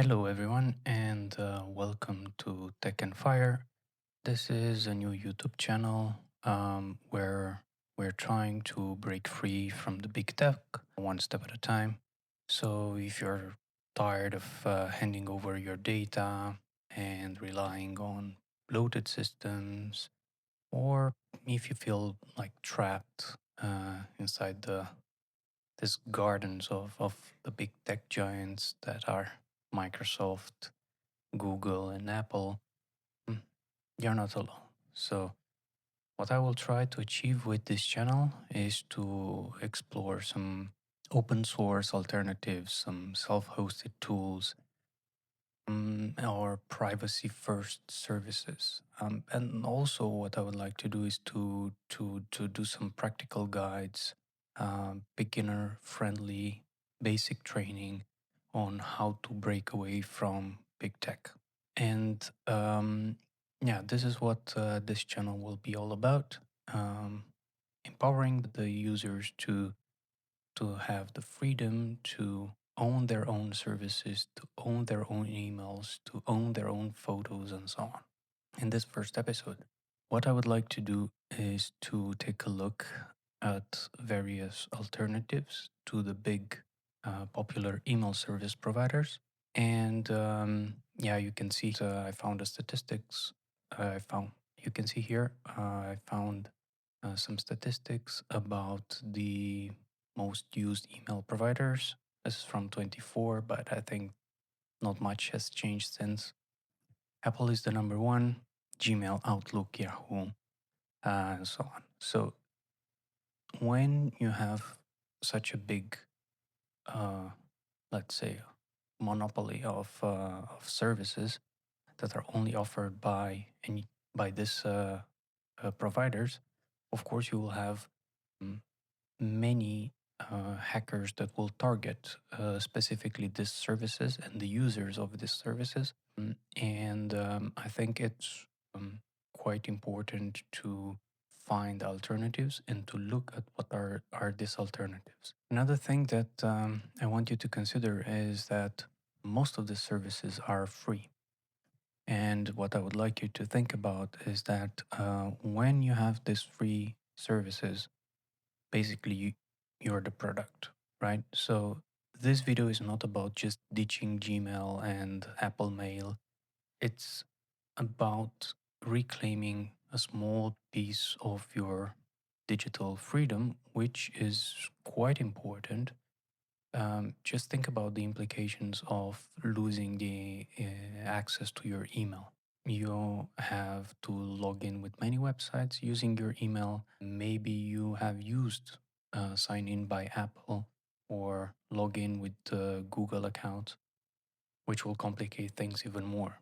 Hello, everyone, and welcome to Tech and Fire. This is a new YouTube channel where we're trying to break free from the big tech one step at a time. So, if you're tired of handing over your data and relying on bloated systems, or if you feel like trapped inside this gardens of the big tech giants that are Microsoft, Google, and Apple, mm, you're not alone. So, what I will try to achieve with this channel is to explore some open source alternatives, some self hosted tools, or privacy first services. And also, what I would like to do is to do some practical guides, beginner friendly, basic training on how to break away from big tech. And yeah, this is what this channel will be all about, um, empowering the users to have the freedom to own their own services, to own their own emails, to own their own photos, and so on. In this first episode, what I would like to do is to take a look at various alternatives to the big popular email service providers. And yeah, you can see I found the statistics. I found You can see here. I found some statistics about the most used email providers. This is from 24, but I think not much has changed since. Apple is the number one, Gmail, Outlook, Yahoo, and so on. So when you have such a big, uh, let's say, monopoly of services that are only offered by this providers, of course you will have mm, many hackers that will target specifically these services and the users of these services. And I think it's quite important to find alternatives and to look at what are these alternatives. Another thing that I want you to consider is that most of the services are free. And what I would like you to think about is that when you have these free services, basically you're the product, right? So this video is not about just ditching Gmail and Apple Mail. It's about reclaiming a small piece of your digital freedom, which is quite important. Just think about the implications of losing the access to your email. You have to log in with many websites using your email. Maybe you have used sign in by Apple or log in with the Google account, which will complicate things even more.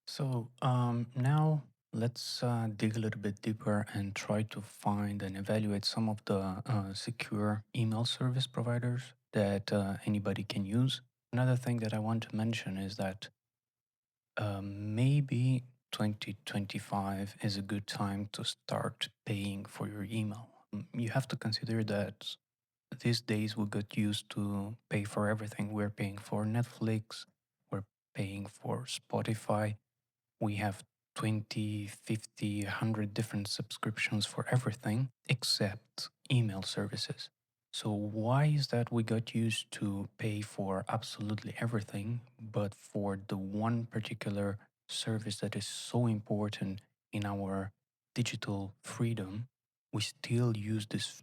So now let's dig a little bit deeper and try to find and evaluate some of the secure email service providers that anybody can use. Another thing that I want to mention is that maybe 2025 is a good time to start paying for your email. You have to consider that these days we got used to pay for everything. We're paying for Netflix, we're paying for Spotify, we have 20, 50, 100 different subscriptions for everything except email services. So, why is that we got used to pay for absolutely everything, but for the one particular service that is so important in our digital freedom, we still use this,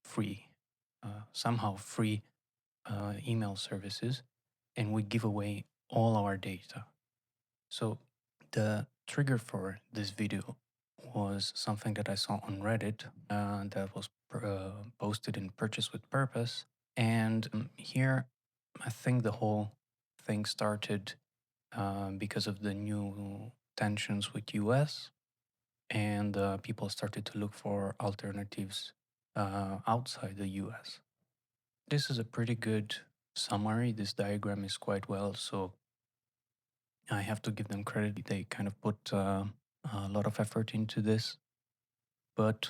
free, somehow free email services, and we give away all our data? So the trigger for this video was something that I saw on Reddit that was posted in Purchase with Purpose. And here, I think the whole thing started because of the new tensions with US, and people started to look for alternatives outside the US. This is a pretty good summary. This diagram is quite well, so I have to give them credit. They kind of put a lot of effort into this. But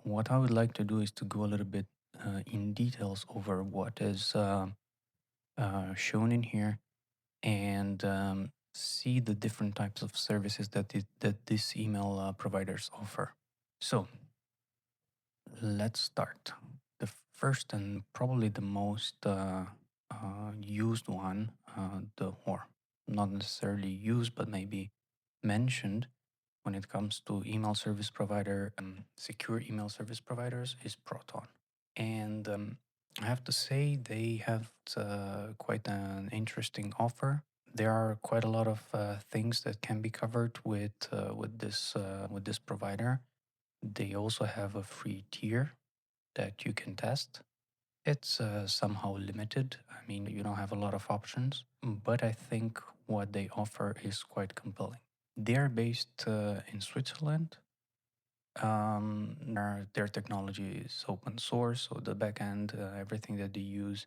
what I would like to do is to go a little bit in details over what is shown in here and see the different types of services that these email providers offer. So let's start. The first and probably the most used one, or not necessarily used, but maybe mentioned when it comes to email service provider, secure email service providers, is Proton. And I have to say they have quite an interesting offer. There are quite a lot of things that can be covered with this provider. They also have a free tier that you can test. It's somehow limited. I mean, you don't have a lot of options, but I think what they offer is quite compelling. They're based in Switzerland. Their technology is open source, so the backend, everything that they use,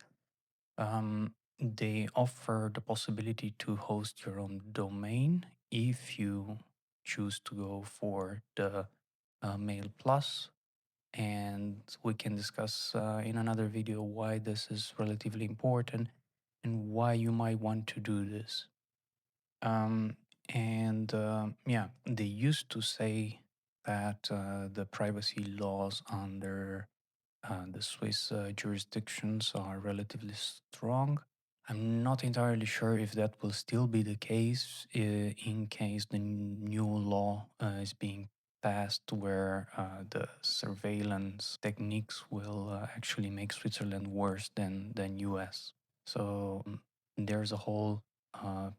they offer the possibility to host your own domain if you choose to go for the Mail Plus, and we can discuss in another video why this is relatively important and why you might want to do this. Yeah, they used to say that the privacy laws under the Swiss jurisdictions are relatively strong. I'm not entirely sure if that will still be the case in case the new law is being passed, where the surveillance techniques will actually make Switzerland worse than US. So there's a whole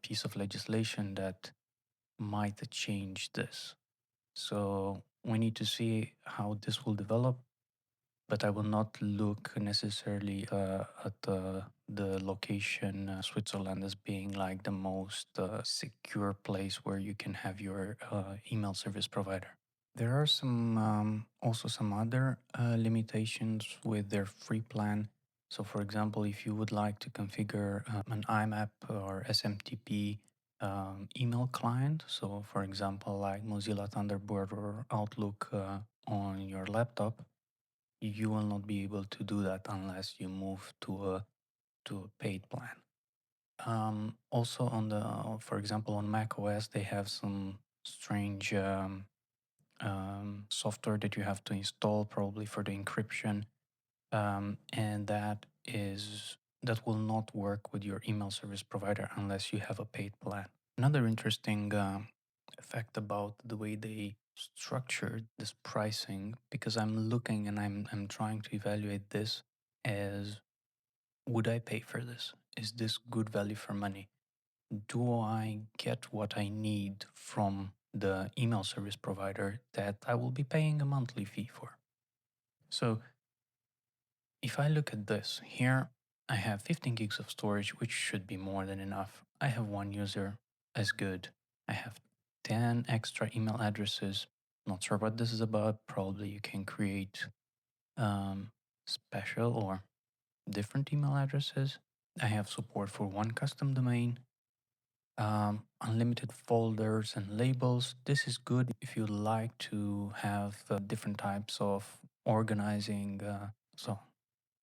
piece of legislation that might change this. So we need to see how this will develop, but I will not look necessarily at the location Switzerland as being like the most secure place where you can have your email service provider. There are also some other limitations with their free plan. So, for example, if you would like to configure an IMAP or SMTP email client, so for example, like Mozilla Thunderbird or Outlook on your laptop, you will not be able to do that unless you move to a paid plan. Also, for example, on Mac OS, they have some strange software that you have to install, probably for the encryption, and that will not work with your email service provider unless you have a paid plan. Another interesting fact about the way they structured this pricing, because I'm looking and I'm trying to evaluate this as, would I pay for this? Is this good value for money? Do I get what I need from the email service provider that I will be paying a monthly fee for? So if I look at this here, I have 15 gigs of storage, which should be more than enough. I have one user, as good. I have 10 extra email addresses. Not sure what this is about. Probably you can create special or different email addresses. I have support for one custom domain, unlimited folders and labels. This is good if you like to have different types of organizing.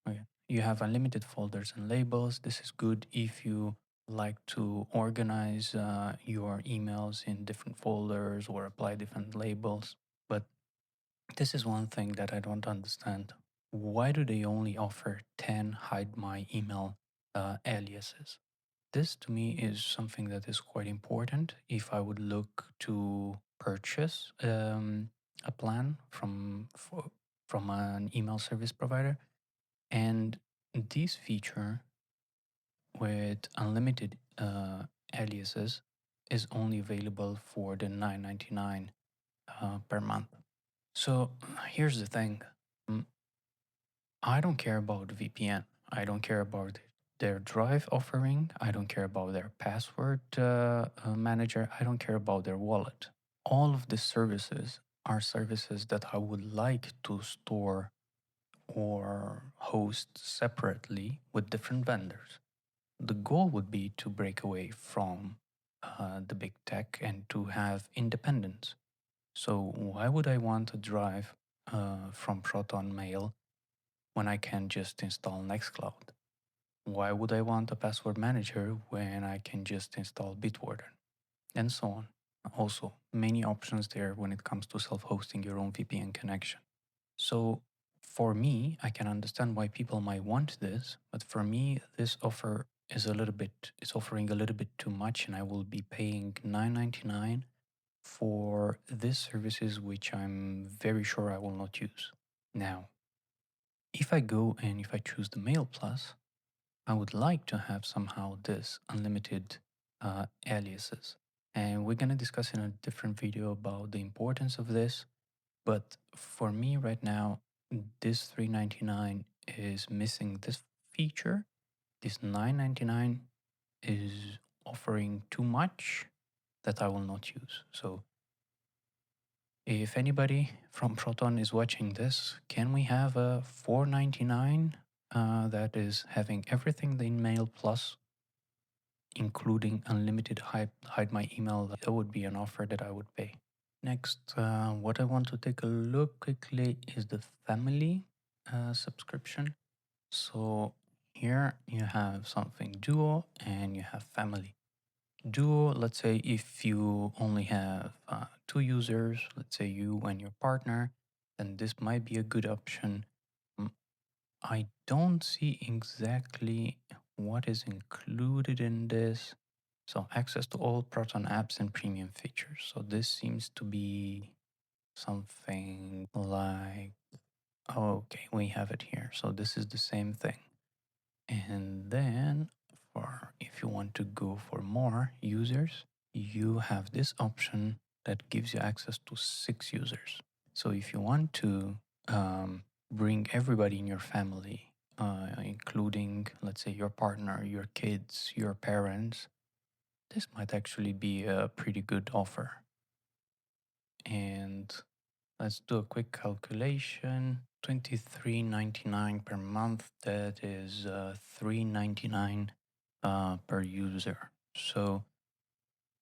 Okay. You have unlimited folders and labels. This is good if you like to organize your emails in different folders or apply different labels. But this is one thing that I don't understand. Why do they only offer 10 hide my email aliases? This to me is something that is quite important if I would look to purchase a plan from an email service provider. And this feature with unlimited aliases is only available for the $9.99 per month. So here's the thing. Mm, I don't care about VPN. I don't care about their Drive offering. I don't care about their password manager. I don't care about their wallet. All of these services are services that I would like to store or host separately with different vendors. The goal would be to break away from the big tech and to have independence. So, why would I want to drive from Proton Mail when I can just install Nextcloud? Why would I want a password manager when I can just install Bitwarden? And so on. Also, many options there when it comes to self-hosting your own VPN connection. So for me, I can understand why people might want this, but for me, this offer is offering a little bit too much, and I will be paying $9.99 for these services, which I'm very sure I will not use. Now, if I go and if I choose the Mail Plus, I would like to have somehow this unlimited aliases. And we're going to discuss in a different video about the importance of this. But for me right now, this $3.99 is missing this feature. This $9.99 is offering too much that I will not use. So if anybody from Proton is watching this, can we have a $4.99 that is having everything in Mail Plus, including unlimited hide my email? That would be an offer that I would pay. Next, what I want to take a look quickly is the family subscription. So here you have something duo and you have family. Duo, let's say if you only have 2 users, let's say you and your partner, then this might be a good option. Mm, I don't see exactly what is included in this. So access to all Proton apps and premium features. So this seems to be something like, okay, we have it here. So this is the same thing. And then for if you want to go for more users, you have this option that gives you access to 6 users. So if you want to bring everybody in your family, including, let's say, your partner, your kids, your parents, this might actually be a pretty good offer. And let's do a quick calculation. $23.99 per month. That is $3.99 per user. So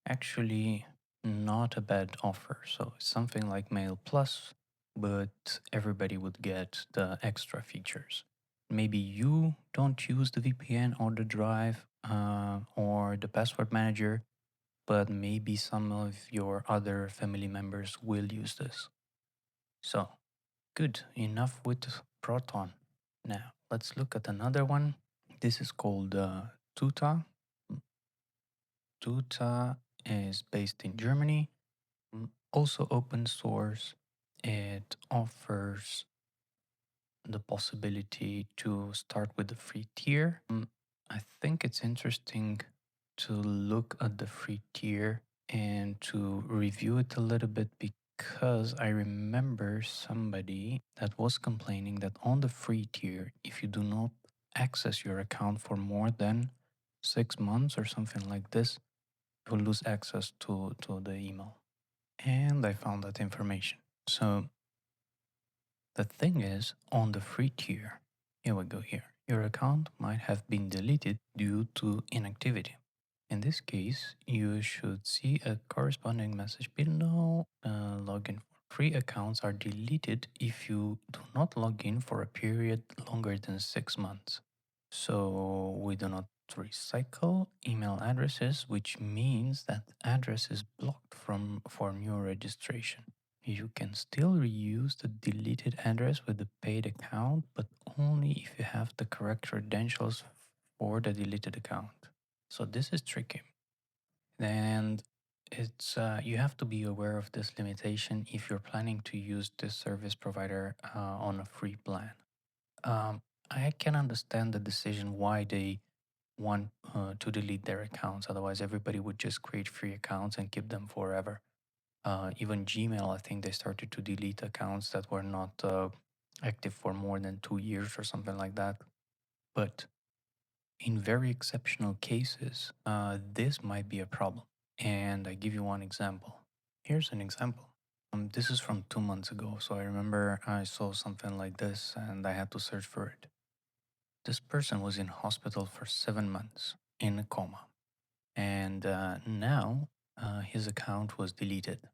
actually not a bad offer. So it's something like Mail Plus, but everybody would get the extra features. Maybe you don't use the VPN or the drive or the password manager, but maybe some of your other family members will use this. So good, enough with Proton. Now, let's look at another one. This is called Tuta. Tuta is based in Germany, also open source. It offers the possibility to start with the free tier. I think it's interesting to look at the free tier and to review it a little bit because I remember somebody that was complaining that on the free tier, if you do not access your account for more than 6 months or something like this, you will lose access to the email. And I found that information. So the thing is, on the free tier, here we go here, your account might have been deleted due to inactivity. In this case, you should see a corresponding message below. Login for free accounts are deleted if you do not log in for a period longer than 6 months. So we do not recycle email addresses, which means that address is blocked for new registration. You can still reuse the deleted address with the paid account, but only if you have the correct credentials for the deleted account. So this is tricky. And it's you have to be aware of this limitation if you're planning to use this service provider on a free plan. I can understand the decision why they want to delete their accounts. Otherwise, everybody would just create free accounts and keep them forever. Even Gmail, I think they started to delete accounts that were not active for more than 2 years or something like that. But in very exceptional cases, this might be a problem. And I give you one example. Here's an example. This is from 2 months ago, so I remember I saw something like this and I had to search for it. This person was in hospital for 7 months in a coma, and now his account was deleted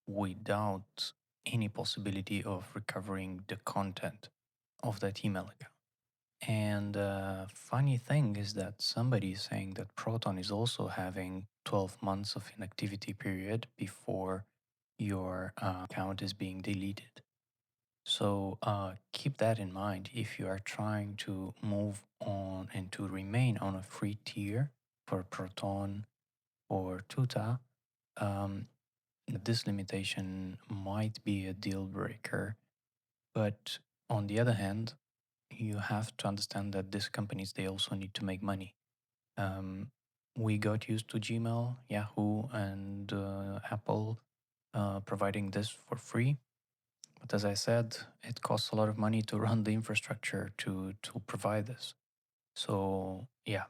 without any possibility of recovering the content of that email account. And funny thing is that somebody is saying that Proton is also having 12 months of inactivity period before your account is being deleted. So keep that in mind if you are trying to move on and to remain on a free tier for Proton or Tuta. This limitation might be a deal breaker, but on the other hand, you have to understand that these companies, they also need to make money. We got used to Gmail, Yahoo, and Apple providing this for free. But as I said, it costs a lot of money to run the infrastructure to provide this. So yeah,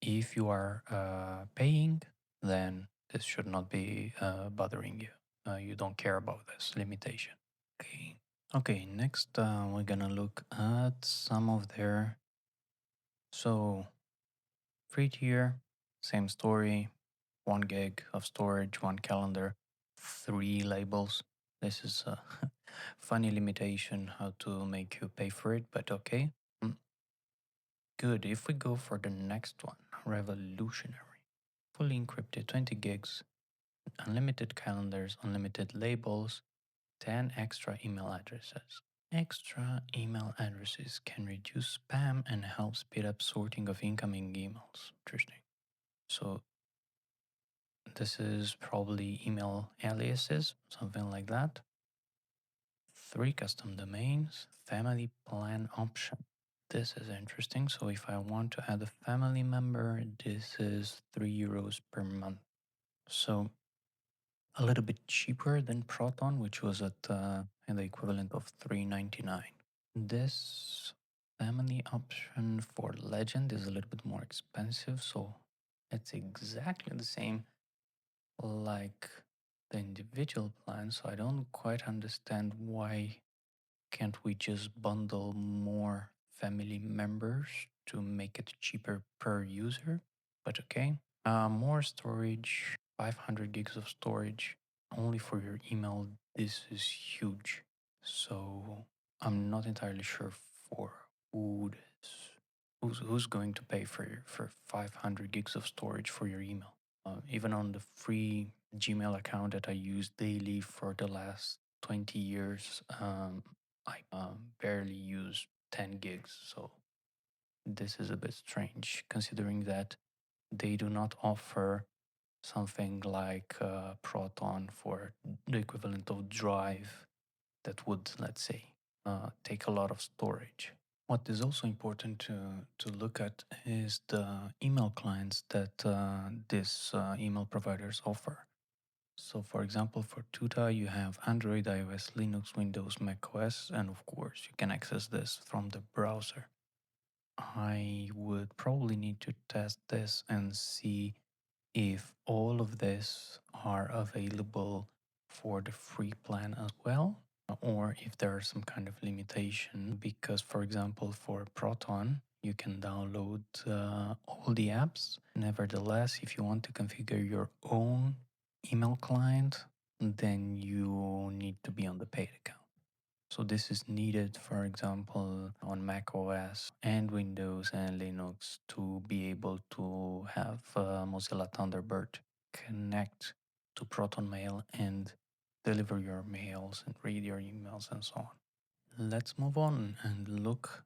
if you are paying, then this should not be bothering you. You don't care about this limitation. Okay. Okay. Next, we're gonna look at some of their free tier, same story, 1 gig of storage, 1 calendar, 3 labels. This is a funny limitation how to make you pay for it, but okay. Good. If we go for the next one, revolutionary. Fully encrypted 20 gigs, unlimited calendars, unlimited labels, 10 extra email addresses. Extra email addresses can reduce spam and help speed up sorting of incoming emails. Interesting. So this is probably email aliases, something like that. 3 custom domains, family plan option. This is interesting. So if I want to add a family member, this is €3 per month. So a little bit cheaper than Proton, which was at in the equivalent of $3.99. This family option for Legend is a little bit more expensive, so it's exactly the same like the individual plan. So I don't quite understand why can't we just bundle more family members to make it cheaper per user? But okay. More storage, 500 gigs of storage only for your email. This is huge. So I'm not entirely sure for who this, who's going to pay for 500 gigs of storage for your email. Even on the free Gmail account that I use daily for the last 20 years, I barely use 10 gigs. So this is a bit strange considering that they do not offer something like Proton for the equivalent of Drive that would, let's say, take a lot of storage. What is also important to look at is the email clients that these email providers offer. So, for example, for Tuta, you have Android, iOS, Linux, Windows, macOS, and of course, you can access this from the browser. I would probably need to test this and see if all of this are available for the free plan as well, or if there are some kind of limitation. Because, for example, for Proton, you can download all the apps. Nevertheless, if you want to configure your own email client, then you need to be on the paid account. So this is needed, for example, on Mac OS and Windows and Linux to be able to have Mozilla Thunderbird connect to Proton Mail and deliver your mails and read your emails and so on. Let's move on and look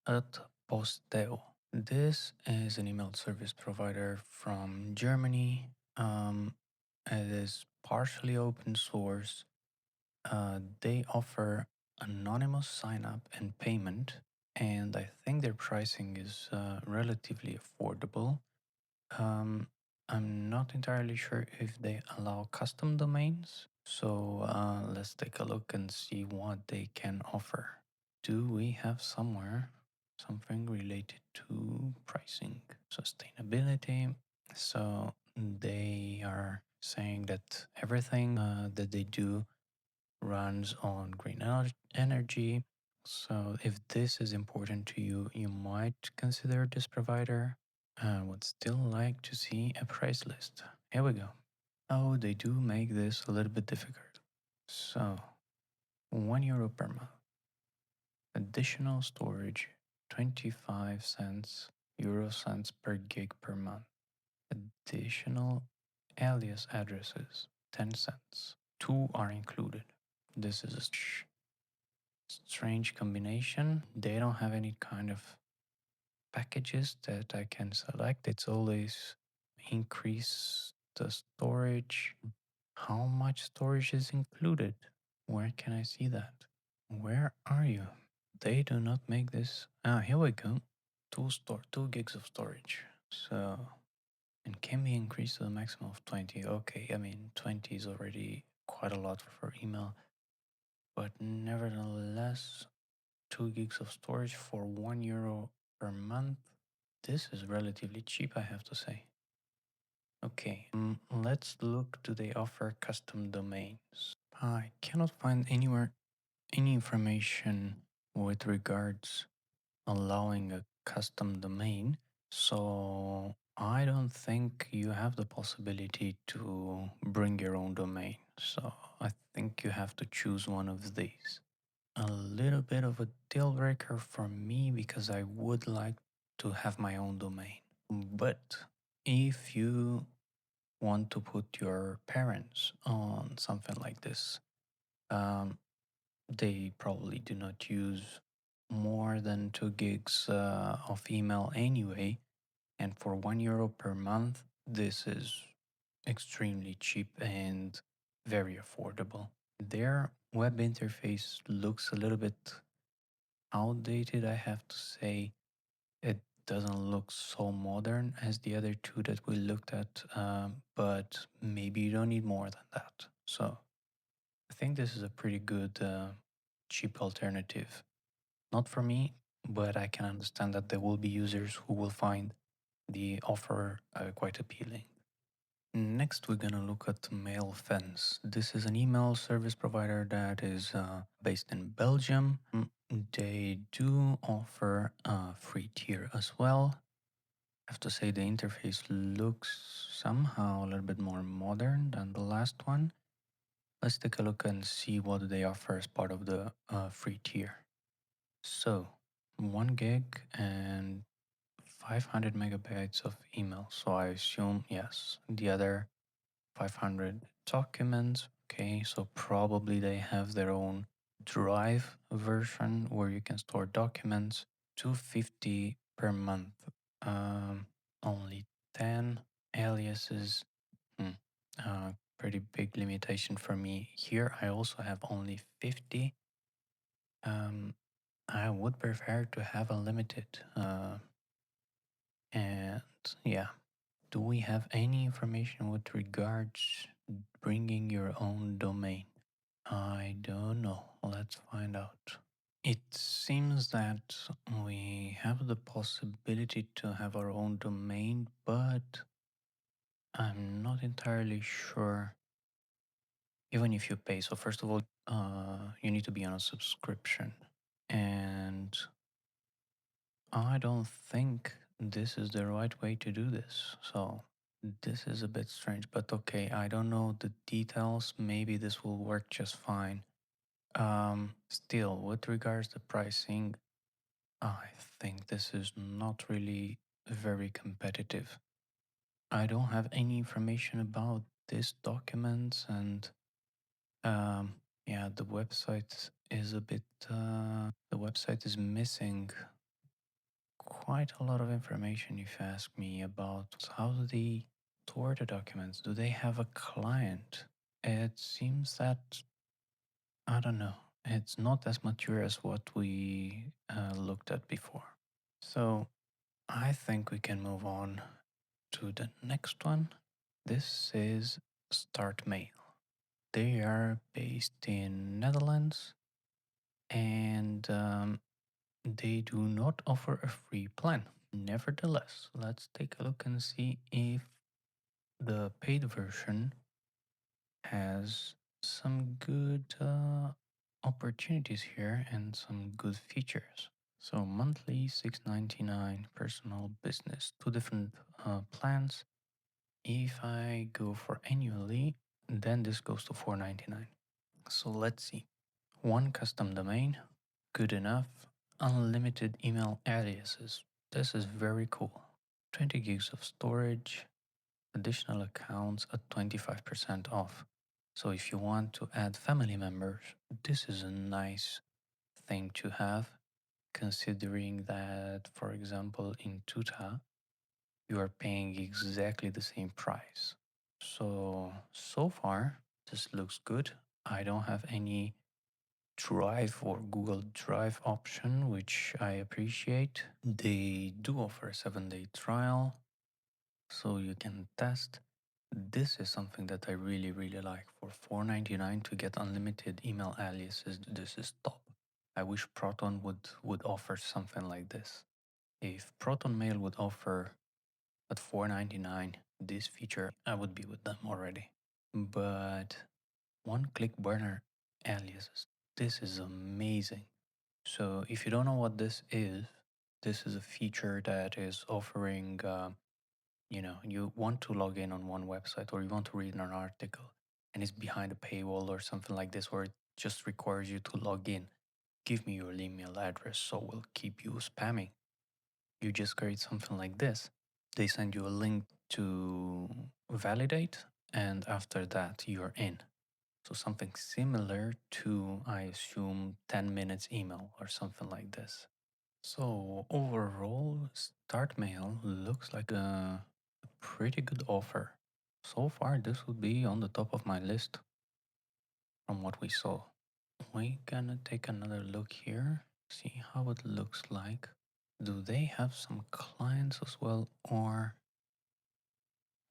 at Posteo. This is an email service provider from Germany. It is partially open source. They offer anonymous sign up and payment, and I think their pricing is relatively affordable. Um, I'm not entirely sure if they allow custom domains, so let's take a look and see what they can offer. Do we have somewhere something related to pricing, sustainability? So they are saying that everything that they do runs on green energy. So if this is important to you, you might consider this provider. I would still like to see a price list. Here we go. Oh, they do make this a little bit difficult. So, €1 per month. Additional storage, 25 cents, euro cents per gig per month. Additional alias addresses, 10 cents. Two are included. This is a strange combination. They don't have any kind of packages that I can select. It's always increase the storage. How much storage is included? Where can I see that? Where are you? They do not make this. Ah, here we go. 2 gigs of storage. So, and can be increased to a maximum of 20. Okay, I mean 20 is already quite a lot for email, but nevertheless, 2 gigs of storage for €1 per month. This is relatively cheap, I have to say. Okay, let's look. Do they offer custom domains? I cannot find anywhere any information with regards allowing a custom domain. So I don't think you have the possibility to bring your own domain. So I think you have to choose one of these. A little bit of a deal breaker for me because I would like to have my own domain. But if you want to put your parents on something like this, um, they probably do not use more than 2 gigs of email anyway. And for €1 per month, this is extremely cheap and very affordable. Their web interface looks a little bit outdated, I have to say. It doesn't look so modern as the other two that we looked at, but maybe you don't need more than that. So I think this is a pretty good, cheap alternative. Not for me, but I can understand that there will be users who will find the offer quite appealing. Next, we're gonna look at Mailfence. This is an email service provider that is based in Belgium. They do offer a free tier as well. I have to say the interface looks somehow a little bit more modern than the last one. Let's take a look and see what they offer as part of the free tier. So, 1 gig and 500 megabytes of email. So I assume, yes, the other 500 documents. Okay, so probably they have their own drive version where you can store documents. 250 per month. Only 10 aliases. Pretty big limitation for me. Here I also have only 50. I would prefer to have unlimited. And yeah, do we have any information with regards bringing your own domain? I don't know. Let's find out. It seems that we have the possibility to have our own domain, but I'm not entirely sure. Even if you pay. So first of all, you need to be on a subscription. And I don't think this is the right way to do this. So this is a bit strange, but okay, I don't know the details. Maybe this will work just fine. Still, with regards to pricing, I think this is not really very competitive. I don't have any information about these documents, and yeah, the website is a bit. The website is missing quite a lot of information, if you ask me, about how do they store the documents. Do they have a client? It seems that I don't know. It's not as mature as what we looked at before. So I think we can move on to the next one. This is StartMail. They are based in Netherlands, and they do not offer a free plan. Nevertheless, let's take a look and see if the paid version has some good opportunities here and some good features. So monthly 6.99, personal, business, two different plans. If I go for annually, then this goes to 4.99. So let's see. One custom domain, good enough. unlimited email aliases. This is very cool. 20 gigs of storage, additional accounts at 25% off. So if you want to add family members, this is a nice thing to have, considering that, for example, in Tuta, you are paying exactly the same price. So far, this looks good. I don't have any Drive or Google Drive option, which I appreciate. They do offer a 7-day trial, so you can test. This is something that I really like. For $4.99 to get unlimited email aliases, this is top. I wish Proton would offer something like this. If Proton Mail would offer at $4.99 this feature, I would be with them already. But one-click burner aliases, this is amazing. So if you don't know what this is a feature that is offering, you want to log in on one website or you want to read an article and it's behind a paywall or something like this, or it just requires you to log in. Give me your email address so we'll keep you spamming. You just create something like this. They send you a link to validate, and after that, you're in. So something similar to, I assume, 10 minutes email or something like this. So overall, StartMail looks like a pretty good offer. So far, this would be on the top of my list from what we saw. We're gonna take another look here, see how it looks like. Do they have some clients as well, or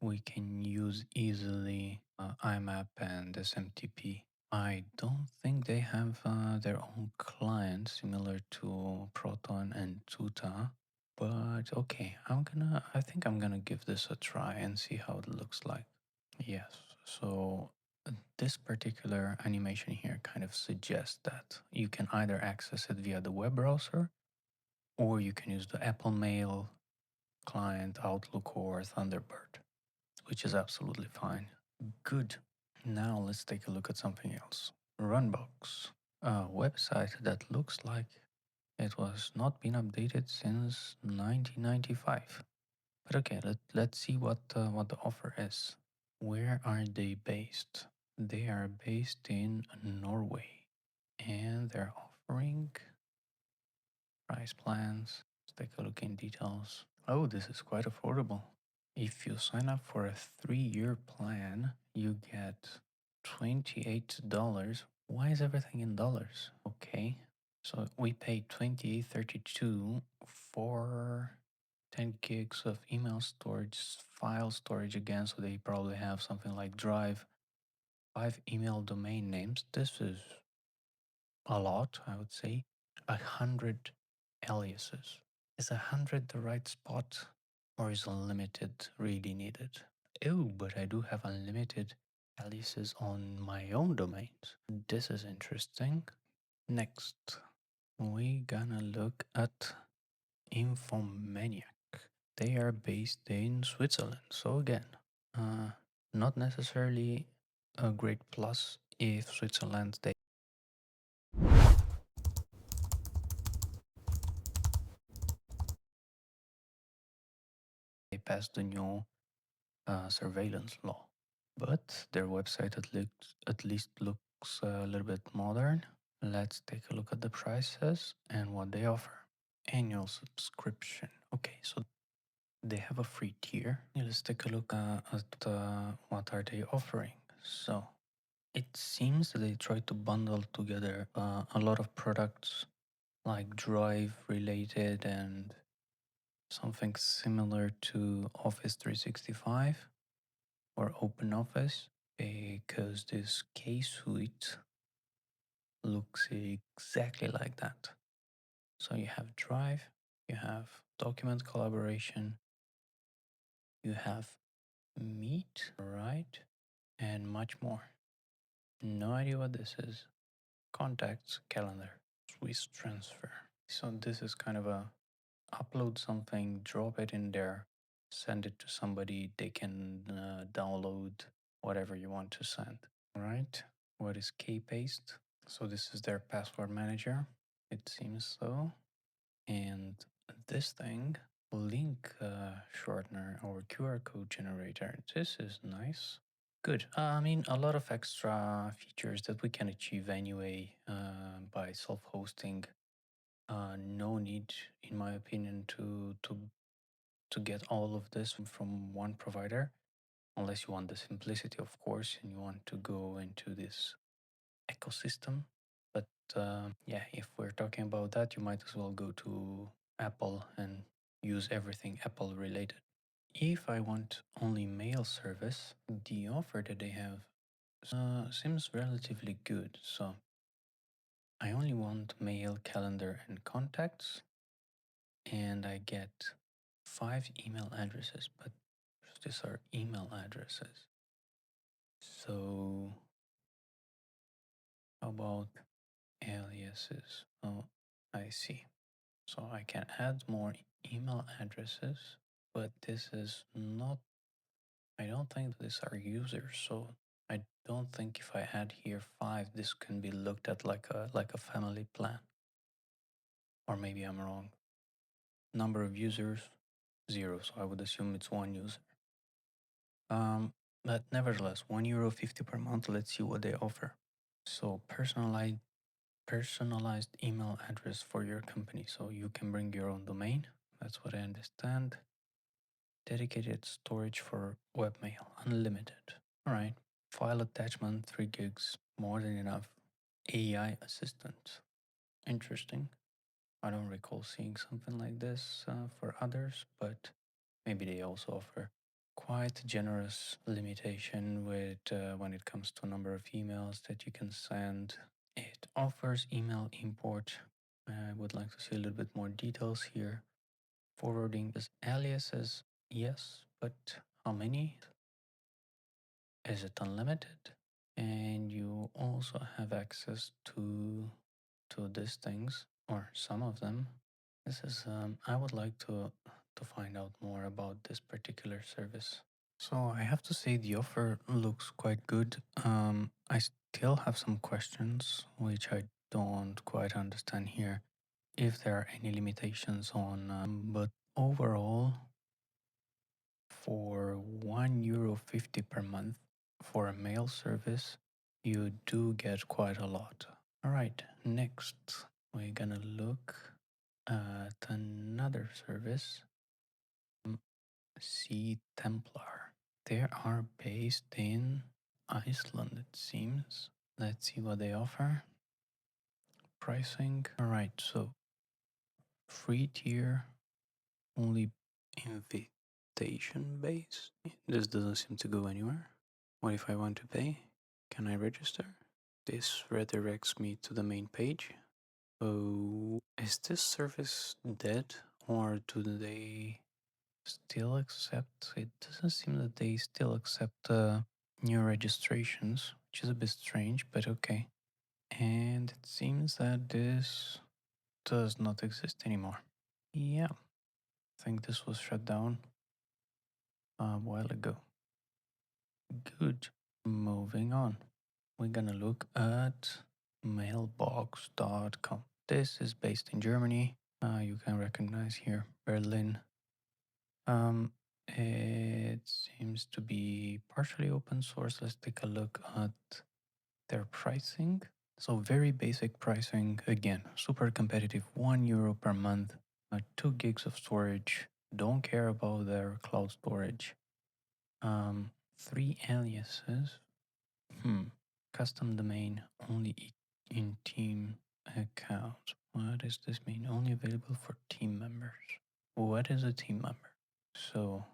we can use easily IMAP and SMTP? I don't think they have their own clients similar to Proton and Tuta, but okay, I think I'm gonna give this a try and see how it looks like. Yes, so this particular animation here kind of suggests that you can either access it via the web browser or you can use the Apple Mail client, Outlook, or Thunderbird, which is absolutely fine. Good. Now let's take a look at something else. RunBox, a website that looks like it was not been updated since 1995. But okay, let's see what the offer is. Where are they based? They are based in Norway, and they're offering price plans. Let's take a look in details. Oh, this is quite affordable. If you sign up for a 3-year plan, you get $28. Why is everything in dollars? Okay. So we paid $28.32 for 10 gigs of email storage, file storage again. So they probably have something like Drive, 5 email domain names. This is a lot, I would say. 100 aliases. Is 100 the right spot, or is unlimited really needed? Oh, but I do have unlimited aliases on my own domains. This is interesting. Next, we gonna look at InfoManiak. They are based in Switzerland. So again, not necessarily a great plus if Switzerland they passed the new surveillance law. But their website at least looks a little bit modern. Let's take a look at the prices and what they offer. Annual subscription. Okay, so they have a free tier. Let's take a look at what are they offering. So it seems that they try to bundle together a lot of products like Drive related and something similar to Office 365 or OpenOffice, because this K suite looks exactly like that. So you have Drive, you have document collaboration, you have Meet, right? And much more. No idea what this is. Contacts, calendar, Swiss transfer. So this is kind of a upload something, drop it in there, send it to somebody, they can download whatever you want to send. Right? What is K-Paste? So this is their password manager. It seems so. And this thing, link shortener or QR code generator, this is nice. Good. I mean, a lot of extra features that we can achieve anyway by self-hosting. No need, in my opinion, to get all of this from one provider, unless you want the simplicity, of course, and you want to go into this ecosystem. But yeah, if we're talking about that, you might as well go to Apple and use everything Apple related. If I want only mail service, the offer that they have seems relatively good. So I only want mail, calendar, and contacts, and I get 5 email addresses, but these are email addresses. So how about aliases? Oh, I see. So I can add more email addresses, but this is not, I don't think these are users. So I don't think if I add here 5, this can be looked at like a family plan. Or maybe I'm wrong. Number of users, 0. So I would assume it's 1 user. But nevertheless, €1.50 per month. Let's see what they offer. So personalized email address for your company. So you can bring your own domain. That's what I understand. Dedicated storage for webmail, unlimited. All right. File attachment, 3 gigs, more than enough. AI assistant. Interesting. I don't recall seeing something like this for others, but maybe they also offer quite generous limitation with when it comes to number of emails that you can send. It offers email import. I would like to see a little bit more details here. Forwarding as aliases, yes, but how many? Is it unlimited? And you also have access to these things, or some of them. This is I would like to find out more about this particular service. So I have to say the offer looks quite good. I still have some questions which I don't quite understand here. If there are any limitations on, but overall, for €1.50 per month for a mail service, you do get quite a lot. All right, next we're gonna look at another service, Ctemplar. They are based in Iceland, it seems. Let's see what they offer. Pricing. All right, so free tier, only invitation based. This doesn't seem to go anywhere. What if I want to pay? Can I register? This redirects me to the main page. So, is this service dead, or do they still accept? It doesn't seem that they still accept new registrations, which is a bit strange, but okay. And it seems that this does not exist anymore. Yeah, I think this was shut down a while ago. Good. Moving on. We're gonna look at mailbox.com. This is based in Germany. You can recognize here Berlin. It seems to be partially open source. Let's take a look at their pricing. So very basic pricing. Again, super competitive. €1 per month. 2 gigs of storage. Don't care about their cloud storage. 3 aliases. Custom domain only in team account. What does this mean? Only available for team members. What is a team member? So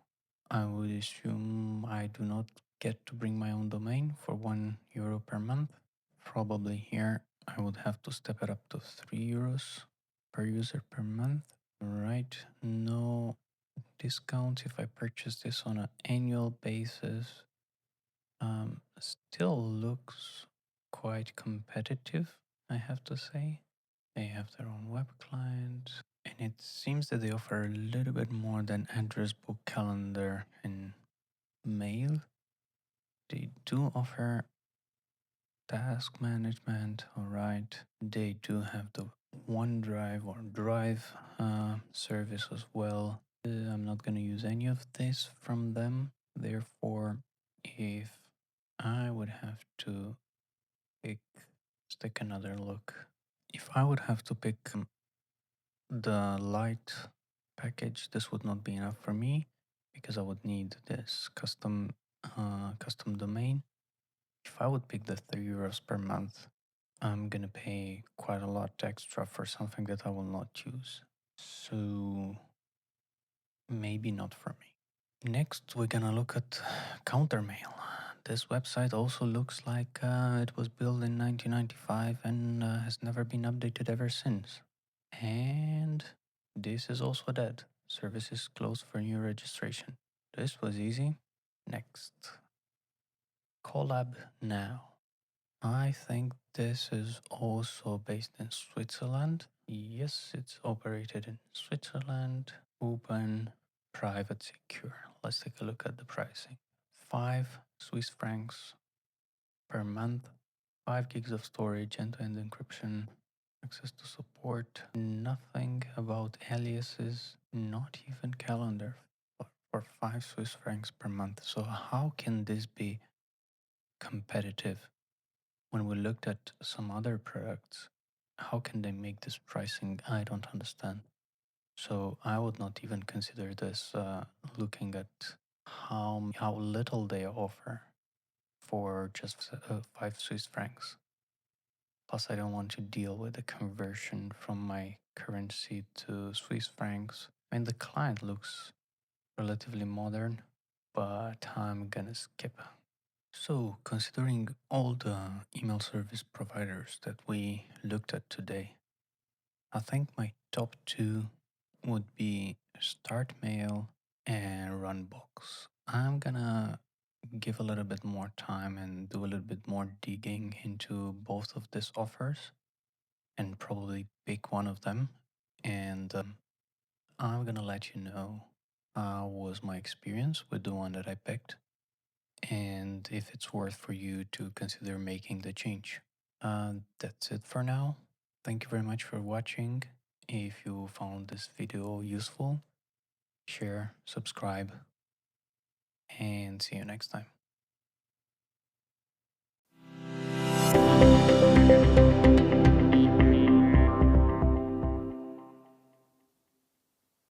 I would assume I do not get to bring my own domain for €1 per month. Probably here I would have to step it up to €3 per user per month. Right? No discounts if I purchase this on an annual basis. Still looks quite competitive, I have to say. They have their own web client, and it seems that they offer a little bit more than address book, calendar, and mail. They do offer task management, alright. They do have the OneDrive or Drive service as well. I'm not going to use any of this from them. Therefore, if I would have to pick, let's take another look. If I would have to pick the light package, this would not be enough for me because I would need this custom domain. If I would pick the €3 per month, I'm gonna pay quite a lot extra for something that I will not use. So maybe not for me. Next, we're gonna look at Countermail. This website also looks like it was built in 1995 and has never been updated ever since. And this is also dead. Service is closed for new registration. This was easy. Next, KolabNow. I think this is also based in Switzerland. Yes, it's operated in Switzerland. Open, private, secure. Let's take a look at the pricing. 5 Swiss francs per month, 5 gigs of storage, end-to-end encryption, access to support, nothing about aliases, not even calendar for 5 Swiss francs per month. So how can this be competitive? When we looked at some other products, how can they make this pricing? I don't understand. So I would not even consider this looking at how little they offer for just 5 Swiss francs. Plus, I don't want to deal with the conversion from my currency to Swiss francs. I mean, the client looks relatively modern, but I'm gonna skip. So, considering all the email service providers that we looked at today, I think my top two would be StartMail and RunBox. I'm gonna give a little bit more time and do a little bit more digging into both of these offers and probably pick one of them. And I'm gonna let you know how was my experience with the one that I picked and if it's worth for you to consider making the change. That's it for now. Thank you very much for watching. If you found this video useful, share, subscribe, and see you next time.